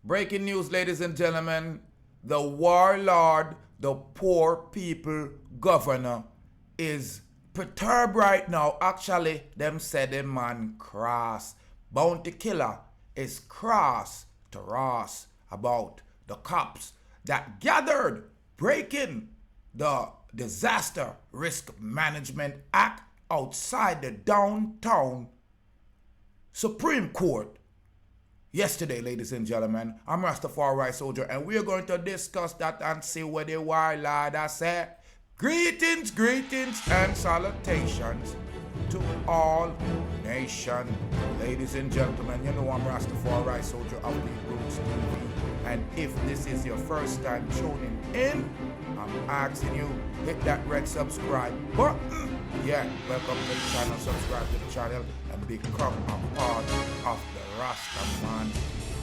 Breaking news, ladies and gentlemen. The warlord, the poor people governor, is perturbed right now. Actually, them said the man cross. Bounty Killer is cross to Ross about the cops that gathered breaking the Disaster Risk Management Act outside the Downtown Supreme Court yesterday, ladies and gentlemen. I'm Rastafari Soldier, and we're going to discuss that and see what the warlord has said. Greetings, greetings, and salutations to all nations. Ladies and gentlemen, you know I'm Rastafari Soldier of Deep Roots TV. And if this is your first time tuning in, I'm asking you, hit that red subscribe button. Yeah, welcome to the channel, subscribe to the channel, and become a part of the Rastaman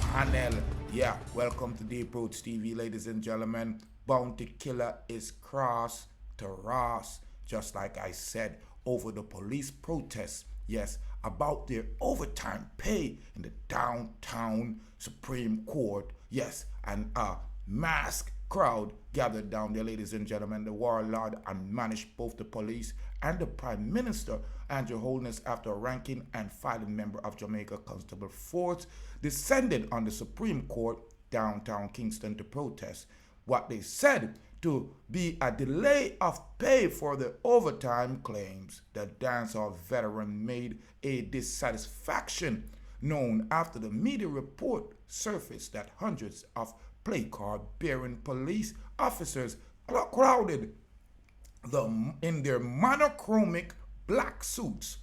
panel. Yeah, welcome to Deep Roots TV, ladies and gentlemen. Bounty Killer is cross to Ross, just like I said, over the police protests, yes, about their overtime pay in the Downtown Supreme Court, yes, and a masked crowd gathered down there, ladies and gentlemen. The warlord admonished both the police and the Prime Minister Andrew Holness after a ranking and filing member of Jamaica Constabulary Force descended on the Supreme Court Downtown Kingston to protest what they said to be a delay of pay for the overtime claims. The Dancehall veteran made a dissatisfaction known after the media report surfaced that hundreds of placard-bearing police officers crowded in their monochromatic black suits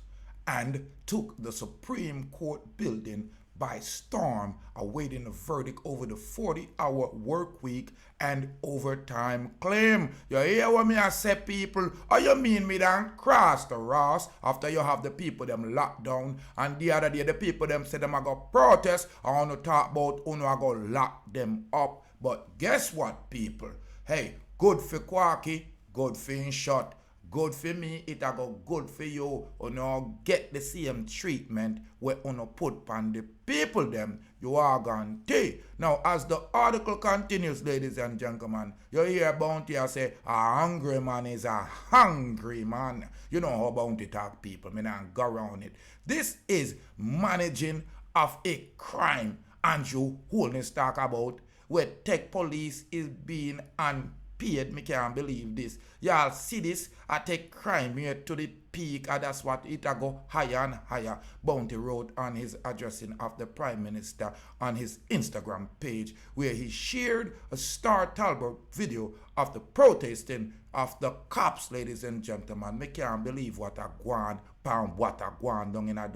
and took the Supreme Court building by storm, awaiting a verdict over the 40-hour work week and overtime claim. You hear what me I say, people? Or you mean me done cross the Ross after you have the people them locked down, and the other day the people them said them are going to protest, I want to talk about who are going to lock them up. But guess what, people? Hey, good for Quacky, good for in shot, good for me, it a go good for you. You know, get the same treatment where you put on the people them, you are guarantee. Now, as the article continues, ladies and gentlemen, you hear Bounty say, a hungry man is a hungry man. You know how Bounty talk, people, me not go around it. This is managing of a crime Andrew Holness talk about, where tech police is being unpaid. Me can't believe this. Y'all see this? I take crime here to the peak, and that's what it a go higher and higher. Bounty wrote on his addressing of the Prime Minister on his Instagram page, where he shared a Star Talbot video of the protesting of the cops, ladies and gentlemen. Me can't believe what a guan, pound what a guan down in a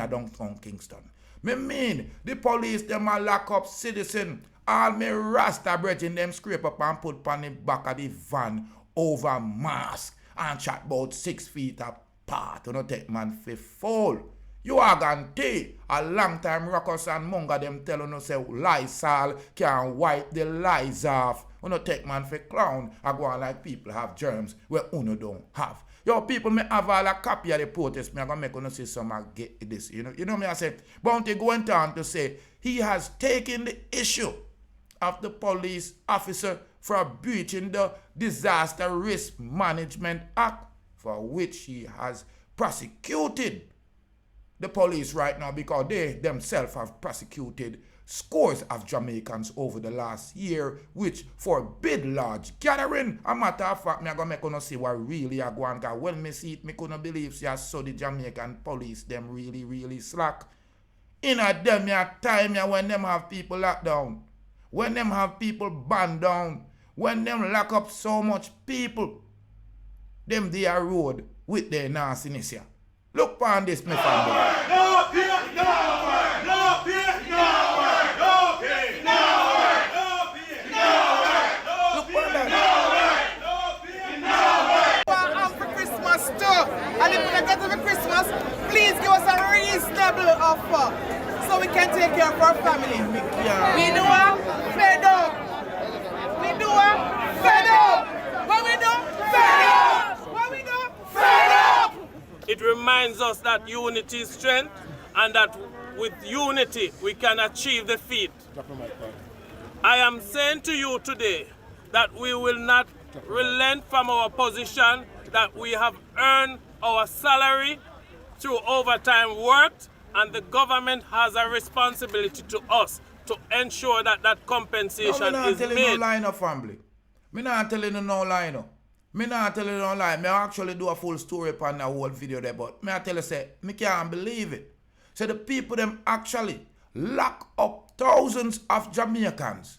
Downtown Kingston. Me mean, the police them a lock up citizen. All me Rasta brethren them scrape up and put on the back of the van over mask and chat about 6 feet apart. You know, take man for fall. You are guarantee a long time Ruckus and Munga them tell you say Lysol can wipe the lies off. You know, take man for clown. I go on like people have germs where uno don't have. Yo, people may have all a copy of the protest. Me I gonna make you see some get this. You know me I say Bounty going on to say he has taken the issue of the police officer for breaching the Disaster Risk Management Act, for which he has prosecuted the police right now, because they themselves have prosecuted scores of Jamaicans over the last year, which forbid large gathering. A matter of fact, me I gonna make you see what really a go on, because when me see it, me couldn't believe see I saw the Jamaican police them really slack. In a them time when them have people locked down, when them have people banned down, when them lock up so much people, them they are road with their nastiness here. Look upon this, my family. No peace, nowhere. No peace, nowhere. No peace, nowhere. No peace, nowhere. Look upon that. No peace, nowhere. I'm for Christmas too. And if we get to the Christmas, please give us a reasonable offer so we can take care of our family. We do a fed up. We do a fed up. What we do? Fed up. What we do? Fed up. It reminds us that unity is strength, and that with unity we can achieve the feat. I am saying to you today that we will not relent from our position, that we have earned our salary through overtime worked, and the government has a responsibility to us to ensure that that compensation is made. No lie, no, family. Me not telling you no lie, no. Me not telling you no lie. Me actually do a full story upon the whole video there, but me I tell you, say, me can't believe it. So the people them actually lock up thousands of Jamaicans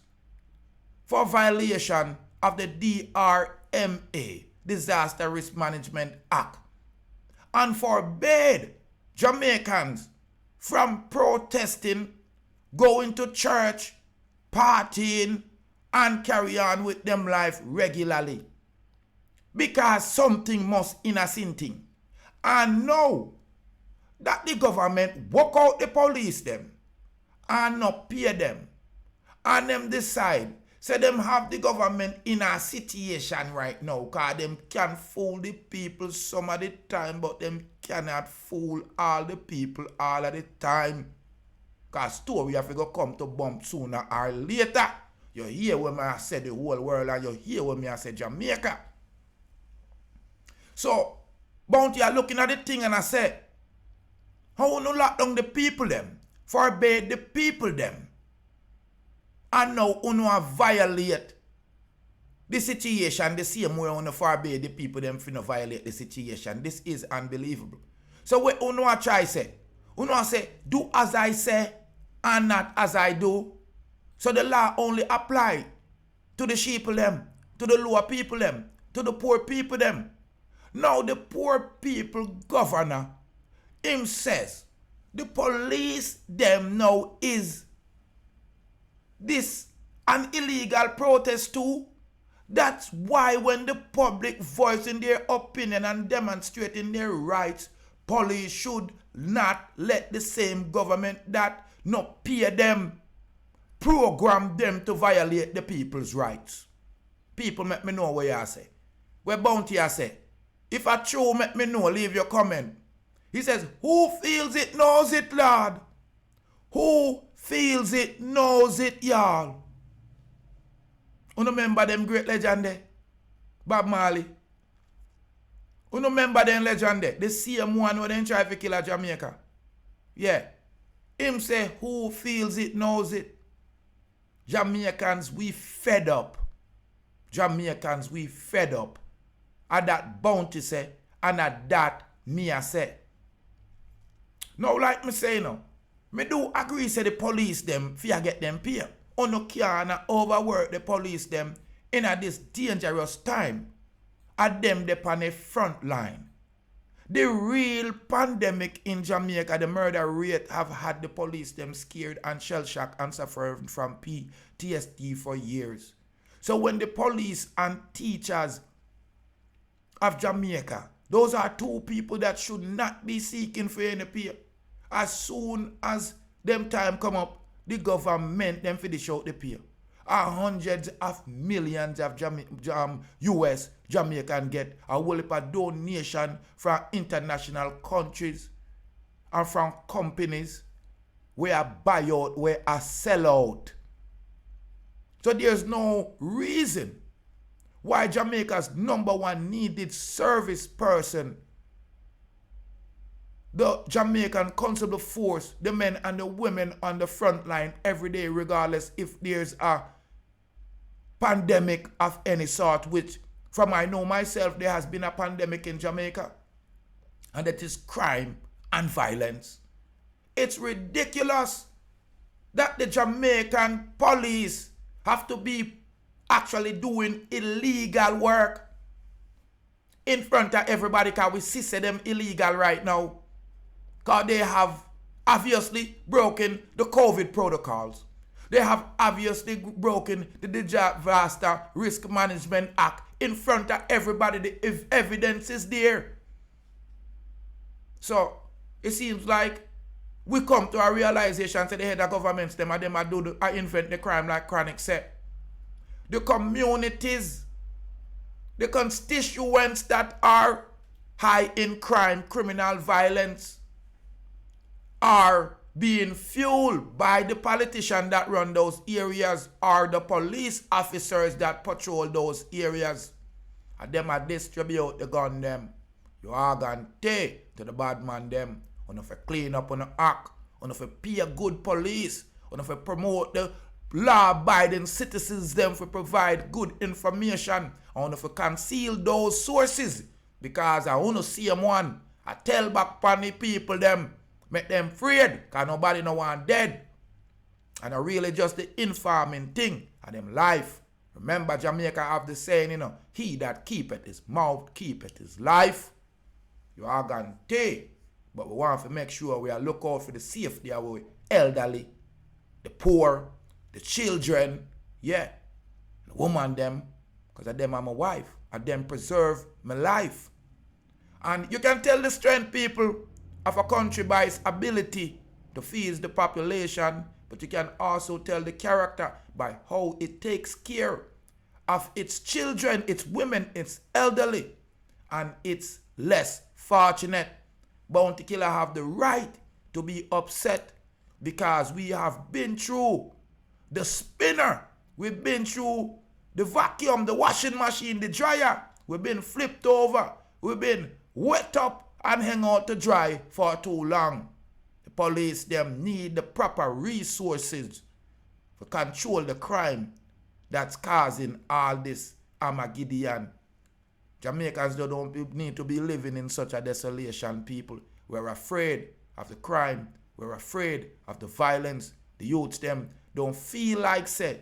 for violation of the DRMA, Disaster Risk Management Act, and forbade Jamaicans from protesting, going to church, partying, and carry on with them life regularly. Because something must innocent. And now that the government walk out the police them and not pay them, and them decide, say them have the government in a situation right now, because them can fool the people some of the time, but them cannot fool all the people all of the time. Because story have to go come to bump sooner or later. You hear when I say the whole world, and you hear when I say Jamaica. So, Bounty are looking at the thing and I say, how no lock down the people them, forbade the people them, and now uno violate the situation the same way uno forbade the people them finna violate the situation. This is unbelievable. So what uno try say? Uno say, do as I say and not as I do. So the law only apply to the sheep them, to the lower people them, to the poor people them. Now the poor people governor, him says, the police them now is this an illegal protest too. That's why when the public voicing their opinion and demonstrating their rights, police should not let the same government that not pay them program them to violate the people's rights. People make me know what you say. Where Bounty I say, if I true, make me know, leave your comment. He says, who feels it knows it, Lord. Who feels it knows it, y'all. You remember them great legend there? Bob Marley. You remember them legend there? The same one who then try to kill a Jamaica. Yeah. Him say, who feels it knows it. Jamaicans, we fed up. Jamaicans, we fed up. And that Bounty say, and at that me I say. Now, like me say now, me do agree say the police them fear get them pay. Uno can overwork the police them in a this dangerous time. At them they on the front line. The real pandemic in Jamaica, the murder rate have had the police them scared and shell-shocked and suffering from PTSD for years. So when the police and teachers of Jamaica, those are two people that should not be seeking for any pay. As soon as them time come up, the government them for dish out the pay. Hundreds of millions of US Jamaican get a whole heap of donation from international countries and from companies where a buyout, where a sellout. So there's no reason why Jamaica's #1 needed service person, the Jamaican Constabulary Force, the men and the women on the front line every day, regardless if there's a pandemic of any sort, which from I know myself, there has been a pandemic in Jamaica, and that is crime and violence. It's ridiculous that the Jamaican police have to be actually doing illegal work in front of everybody, because we see them illegal right now. Because they have obviously broken the COVID protocols. They have obviously broken the Disaster Risk Management Act in front of everybody. The evidence is there. So it seems like we come to a realization, say the head of governments, them invent the crime like Chronic said. The communities, the constituents that are high in crime, criminal violence, are being fueled by the politicians that run those areas or the police officers that patrol those areas. And them a distribute the gun them. You are going to take to the bad man them. On if you clean up on the act. On if you pay a good police. On if you promote the law-abiding citizens them for provide good information. On if you conceal those sources. Because I want to see them one. I tell back upon the people them. Make them afraid. Because nobody no one dead. And I really just the informing thing of them life. Remember Jamaica have the saying, you know, he that keepeth his mouth keepeth his life. You are going to take. But we want to make sure we are look out for the safety of our elderly, the poor, the children, yeah, the woman them, because of them I'm a wife, and them preserve my life. And you can tell the strength, people, of a country by its ability to feed the population, but you can also tell the character by how it takes care of its children, its women, its elderly, and its less fortunate. Bounty Killer have the right to be upset because we have been through the spinner. We've been through the vacuum, the washing machine, the dryer. We've been flipped over. We've been wet up and hang out to dry for too long. The police, them need the proper resources to control the crime that's causing all this Armageddon. Jamaicans don't need to be living in such a desolation, people. We're afraid of the crime. We're afraid of the violence. The youths, them don't feel like say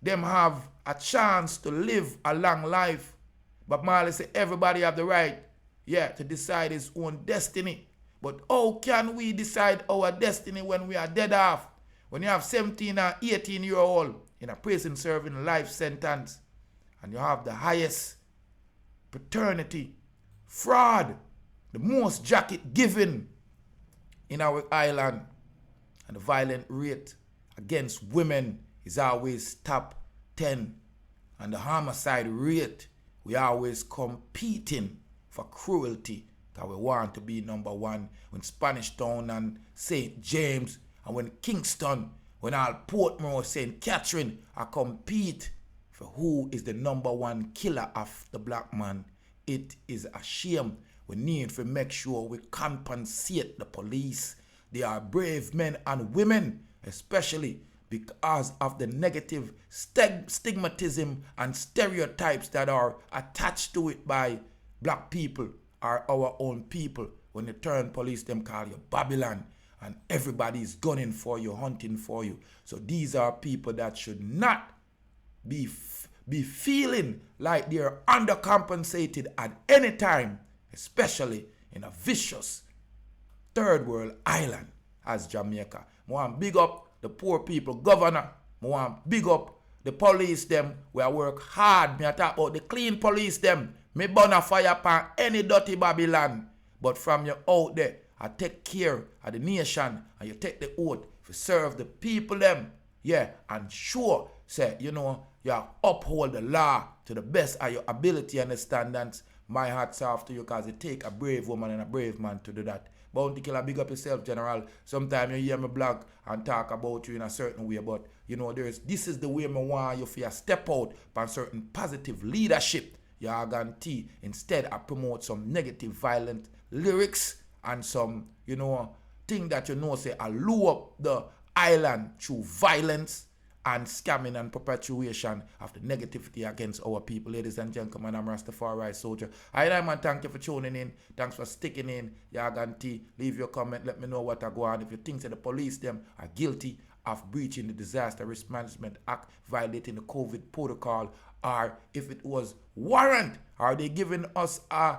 them have a chance to live a long life. But Marley say everybody have the right, yeah, to decide his own destiny. But how can we decide our destiny when we are dead off? When you have 17 or 18-year-old in a prison serving a life sentence, and you have the highest paternity, fraud, the most jacket given in our island, and the violent rate against women is always top 10, and the homicide rate, we always competing for cruelty, because we want to be number one. When Spanish Town and St. James, and when Kingston, when all Portmore, St. Catherine are compete for who is the number one killer of the black man, it is a shame. We need to make sure we compensate the police. They are brave men and women, especially because of the negative stigmatism and stereotypes that are attached to it by black people or our own people. When you turn police, them call you Babylon, and everybody's gunning for you, hunting for you. So these are people that should not be feeling like they're undercompensated at any time, especially in a vicious third world island as Jamaica. I want to big up the poor people governor. I want to big up the police them. We work hard. I talk about the clean police them. Me burn a fire upon any dirty Babylon. But from you out there, I take care of the nation, and you take the oath to serve the people them. Yeah, and sure, say, you know, you uphold the law to the best of your ability and the standards. My hat's off to you, because it take a brave woman and a brave man to do that. Bounty Killer, big up yourself, General. Sometimes you hear me blog and talk about you in a certain way, but you know, this is the way I want you to step out for certain positive leadership. You are guarantee. Instead, I promote some negative, violent lyrics and some, you know, thing that you know say I lure up the island through violence and scamming and perpetuation of the negativity against our people. Ladies and gentlemen, I'm Rastafari Soldier. I man, thank you for tuning in. Thanks for sticking in. Yaganti, leave your comment. Let me know what I go on. If you think that the police them are guilty of breaching the Disaster Risk Management Act, violating the COVID protocol, or if it was warrant, are they giving us a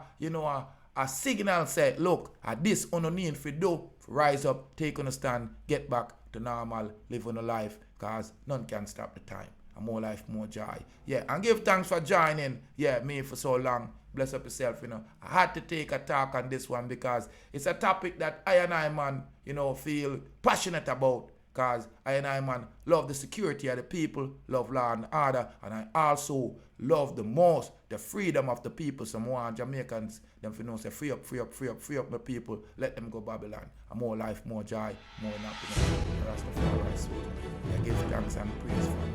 signal say, look, at this on the need for do, rise up, take on a stand, get back to normal, live on a life, because none can stop the time. And more life, more joy. Yeah, and give thanks for joining, me for so long. Bless up yourself, I had to take a talk on this one because it's a topic that I and I, man, feel passionate about. Because I man love the security of the people, love law and order, and I also love the most the freedom of the people. Some want Jamaicans, them for know say free up my people, let them go Babylon. And more life, more joy, more happiness. Rastafari, so I give thanks and praise for